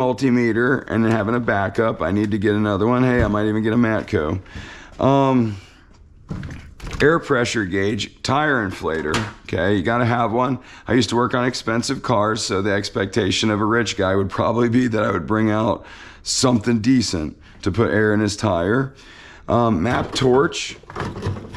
multimeter and then having a backup. I need to get another one. Hey, I might even get a Matco. Air pressure gauge, tire inflator. Okay, you got to have one. I used to work on expensive cars, so the expectation of a rich guy would probably be that I would bring out something decent to put air in his tire. Map torch.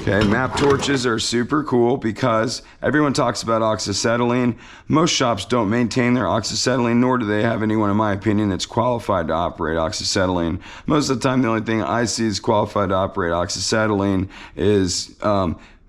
Okay, map torches are super cool because everyone talks about oxyacetylene. Most shops don't maintain their oxyacetylene, nor do they have anyone, in my opinion, that's qualified to operate oxyacetylene. Most of the time, the only thing I see is qualified to operate oxyacetylene is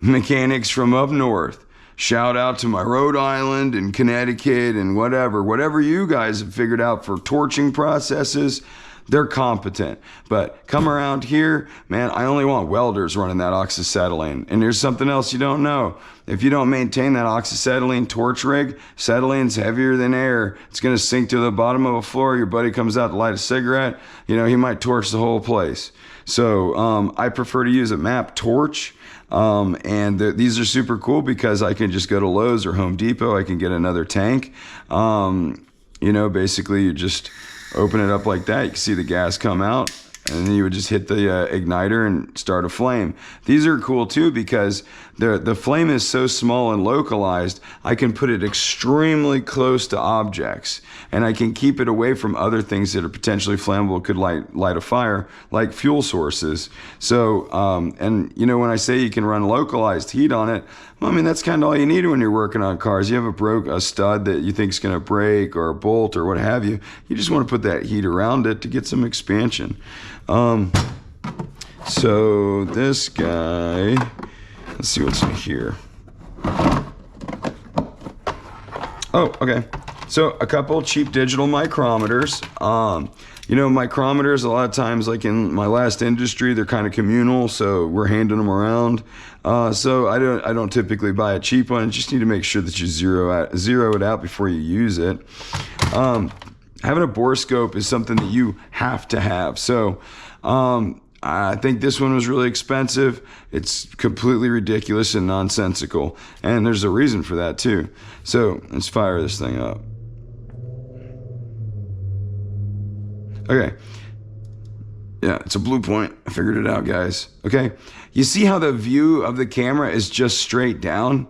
mechanics from up north. Shout out to my Rhode Island and Connecticut and whatever you guys have figured out for torching processes. They're competent. But come around here, man, I only want welders running that oxyacetylene. And there's something else you don't know. If you don't maintain that oxyacetylene torch rig, acetylene's heavier than air. It's going to sink to the bottom of a floor. Your buddy comes out to light a cigarette. You know, he might torch the whole place. So I prefer to use a MAP torch. These are super cool because I can just go to Lowe's or Home Depot. I can get another tank. You know, basically you just open it up like that. You can see the gas come out, and then you would just hit the igniter and start a flame. These are cool too because the flame is so small and localized. I can put it extremely close to objects, and I can keep it away from other things that are potentially flammable, could light a fire, like fuel sources. So, and you know, when I say you can run localized heat on it, well, I mean, that's kind of all you need when you're working on cars. You have a stud that you think is going to break, or a bolt, or what have you. You just want to put that heat around it to get some expansion. So this guy, let's see what's in here. Oh, okay. So a couple cheap digital micrometers. You know, micrometers, a lot of times, like in my last industry, they're kind of communal, so we're handing them around. So I don't typically buy a cheap one. You just need to make sure that you zero it out before you use it. Having a borescope is something that you have to have. So I think this one was really expensive. It's completely ridiculous and nonsensical, and there's a reason for that too. So let's fire this thing up. Okay. Yeah, it's a Blue Point. I figured it out, guys. Okay. You see how the view of the camera is just straight down?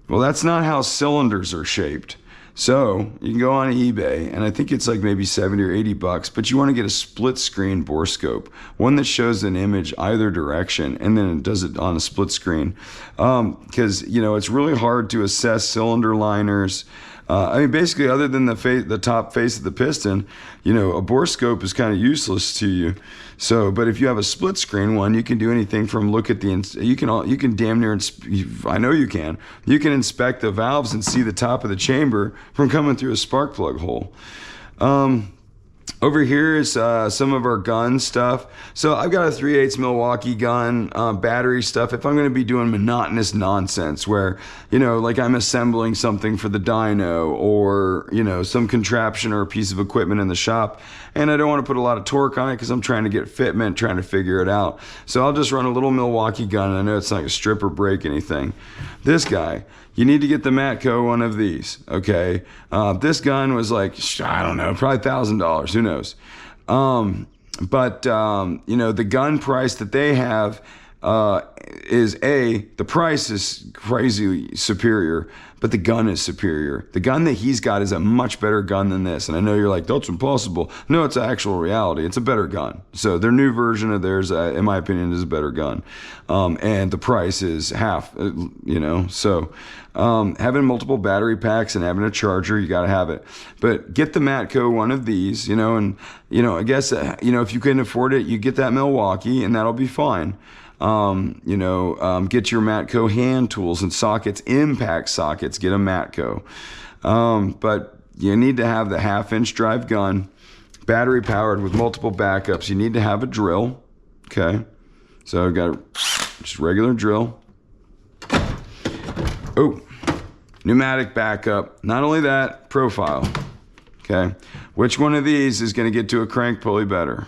Well, that's not how cylinders are shaped. So you can go on eBay, and I think it's like maybe 70 or 80 bucks, but you want to get a split screen borescope, one that shows an image either direction, and then it does it on a split screen. Because, you know, it's really hard to assess cylinder liners. I mean, basically, other than the top face of the piston, you know, a borescope is kind of useless to you. So, but if you have a split screen one, you can do anything from look at you can damn near, I know you can inspect the valves and see the top of the chamber from coming through a spark plug hole. Over here is some of our gun stuff. So I've got a 3/8 Milwaukee gun, battery stuff. If I'm going to be doing monotonous nonsense where, you know, like I'm assembling something for the dyno, or, you know, some contraption or a piece of equipment in the shop, and I don't want to put a lot of torque on it because I'm trying to get fitment, trying to figure it out. So I'll just run a little Milwaukee gun. I know it's not going to strip or break anything. This guy, you need to get the Matco one of these, okay? This gun was like, I don't know, probably $1,000, who knows? You know, the gun price that they have is the price is crazy superior, but the gun is superior. The gun that he's got is a much better gun than this. And I know you're like, that's impossible. No, it's actual reality. It's a better gun. So their new version of theirs, in my opinion, is a better gun. And the price is half, you know. So having multiple battery packs and having a charger, you got to have it. But get the Matco one of these, you know, and, you know, I guess, you know, if you can afford it, you get that Milwaukee and that'll be fine. Get your Matco hand tools and sockets, impact sockets, get a Matco. But you need to have the 1/2-inch drive gun, battery powered with multiple backups. You need to have a drill. Okay. So I've got just regular drill. Oh, pneumatic backup. Not only that, profile. Okay. Which one of these is going to get to a crank pulley better?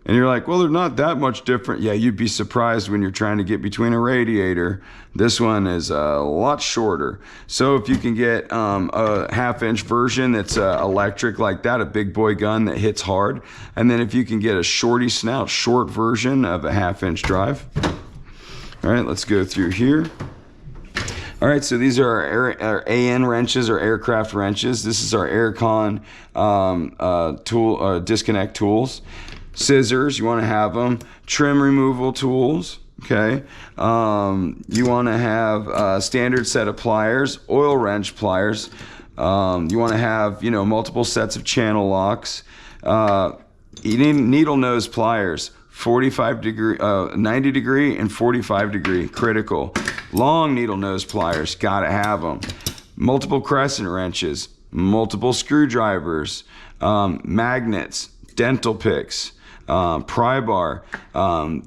And you're like, well, they're not that much different. Yeah, you'd be surprised when you're trying to get between a radiator. This one is a lot shorter. So if you can get a 1/2-inch version that's electric like that, a big boy gun that hits hard, and then if you can get a shorty snout, short version of a 1/2-inch drive. All right, let's go through here. All right, so these are our AN wrenches or aircraft wrenches. This is our Aircon tool, disconnect tools. Scissors, you want to have them. Trim removal tools, okay. You want to have a standard set of pliers, oil wrench pliers. You want to have, multiple sets of channel locks. You need needle nose pliers, 90 degree and 45 degree, critical. Long needle nose pliers, gotta have them. Multiple crescent wrenches, multiple screwdrivers, magnets, dental picks, pry bar,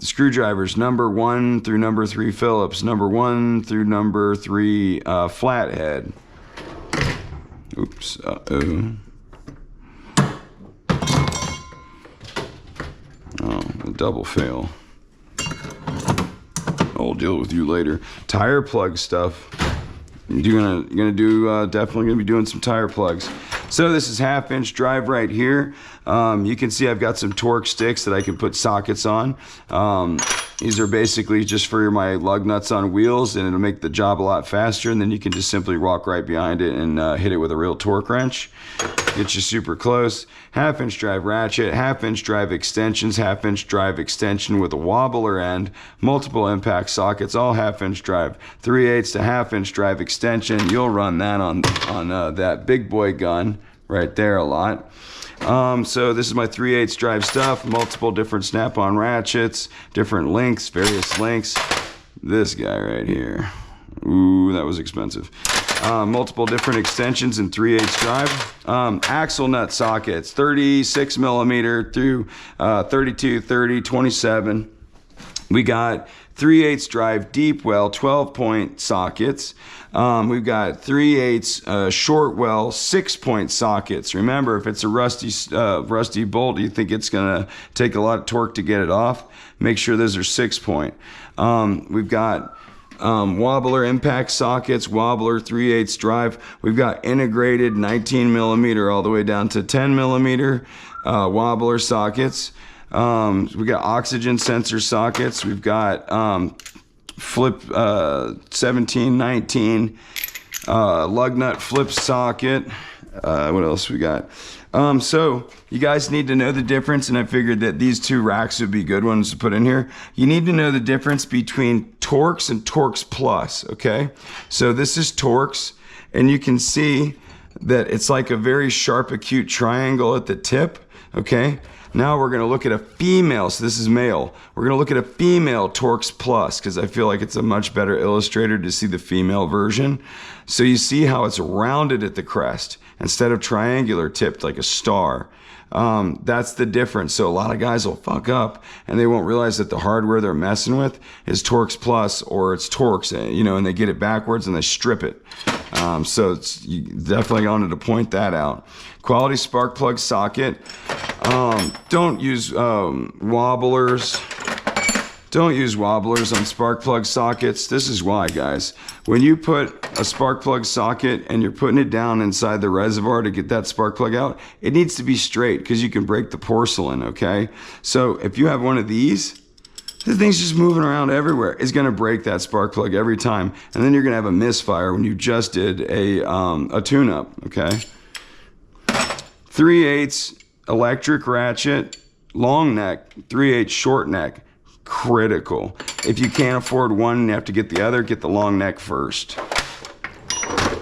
screwdrivers, number 1 through number 3 Phillips, number 1 through number 3 flathead. Oops, uh-oh. Oh, a double fail. I'll deal with you later. Tire plug stuff. You're gonna do definitely gonna be doing some tire plugs. So this is 1/2-inch drive right here. You can see I've got some torque sticks that I can put sockets on. These are basically just for my lug nuts on wheels, and it'll make the job a lot faster, and then you can just simply walk right behind it and hit it with a real torque wrench. Get you super close. 1/2-inch drive ratchet, 1/2-inch drive extensions, 1/2-inch drive extension with a wobbler end, multiple impact sockets, all 1/2-inch drive. 3/8 to 1/2-inch drive extension. You'll run that on that big boy gun right there a lot. So this is my 3/8 drive stuff, multiple different snap-on ratchets, different lengths, various lengths. This guy right here. Ooh, that was expensive. Multiple different extensions in 3/8 drive. Axle nut sockets, 36 millimeter through 32, 30, 27. We got 3/8 drive deep well 12-point sockets. We've got 3/8 short well 6-point sockets. Remember, if it's a rusty bolt, you think it's gonna take a lot of torque to get it off, make sure those are 6-point. We've got wobbler impact sockets, wobbler 3/8 drive. We've got integrated 19 millimeter all the way down to 10 millimeter wobbler sockets. We got oxygen sensor sockets. We've got flip 17, 19 lug nut flip socket. What else we got? So you guys need to know the difference, and I figured that these two racks would be good ones to put in here. You need to know the difference between Torx and Torx Plus, okay? So this is Torx, and you can see that it's like a very sharp, acute triangle at the tip, okay? Now we're gonna look at a female, so this is male. We're gonna look at a female Torx Plus, because I feel like it's a much better illustrator to see the female version. So you see how it's rounded at the crest instead of triangular tipped like a star. That's the difference. So a lot of guys will fuck up and they won't realize that the hardware they're messing with is Torx Plus or it's Torx, and they get it backwards and they strip it. So you definitely wanted to point that out. Quality spark plug socket. Don't use wobblers. Don't use wobblers on spark plug sockets. This is why, guys. When you put a spark plug socket and you're putting it down inside the reservoir to get that spark plug out, it needs to be straight because you can break the porcelain, okay? So if you have one of these, the thing's just moving around everywhere. It's gonna break that spark plug every time. And then you're gonna have a misfire when you just did a tune-up, okay? 3/8 electric ratchet, long neck, 3/8 short neck. Critical. If you can't afford one and you have to get the other, get the long neck first.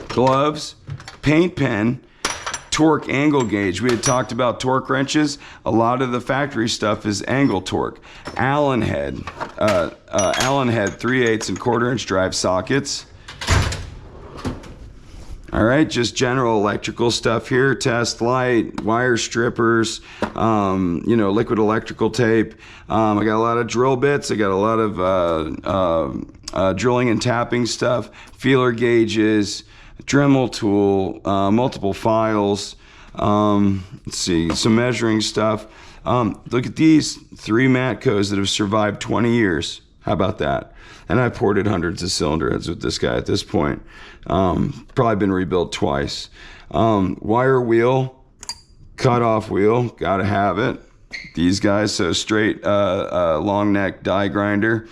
Gloves, paint pen, torque angle gauge. We had talked about torque wrenches. A lot of the factory stuff is angle torque. Allen head 3/8 and 1/4-inch drive sockets. All right, just general electrical stuff here. Test light, wire strippers, liquid electrical tape. I got a lot of drill bits. I got a lot of drilling and tapping stuff, feeler gauges, Dremel tool, multiple files, Let's see, some measuring stuff. Look at these 3 Matcos that have survived 20 years. How about that? And I ported hundreds of cylinder heads with this guy at this point. Probably been rebuilt twice. Wire wheel, cut-off wheel, gotta have it. These guys, so straight long neck die grinder,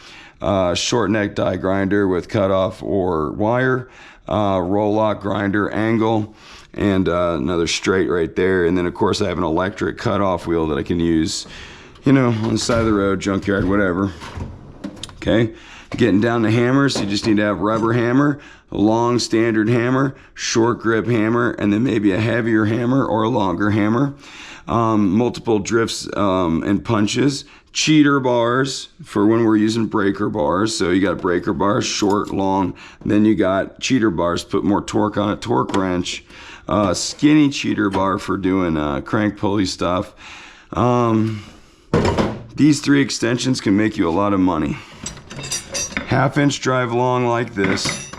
short neck die grinder with cutoff or wire, roll lock grinder angle, and another straight right there. And then of course I have an electric cutoff wheel that I can use, you know, on the side of the road, junkyard, whatever. Okay, getting down to hammers, you just need to have rubber hammer, a long standard hammer, short grip hammer, and then maybe a heavier hammer or a longer hammer. Multiple drifts and punches, cheater bars for when we're using breaker bars. So you got breaker bars, short, long. Then you got cheater bars, put more torque on it, torque wrench. Skinny cheater bar for doing crank pulley stuff. These 3 extensions can make you a lot of money. 1/2-inch drive long like this.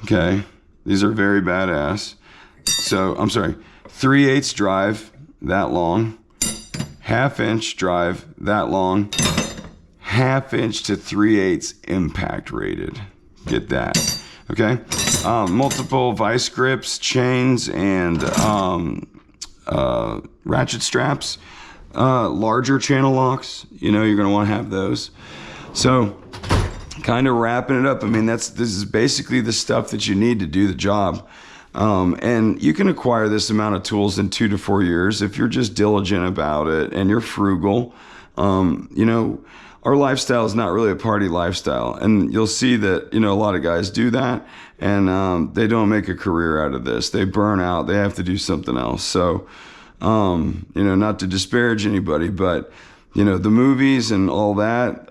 Okay, these are very badass. So, I'm sorry, 3/8 drive that long, 1/2-inch drive that long, 1/2-inch to 3/8 impact rated. Get that, okay? Multiple vice grips, chains, and ratchet straps. Larger channel locks, you know, you're gonna wanna have those. So, kind of wrapping it up, I mean, this is basically the stuff that you need to do the job. And you can acquire this amount of tools in 2 to 4 years if you're just diligent about it and you're frugal. You know, our lifestyle is not really a party lifestyle, and you'll see that, you know, a lot of guys do that, and they don't make a career out of this. They burn out. They have to do something else. So, you know, not to disparage anybody, but you know, the movies and all that,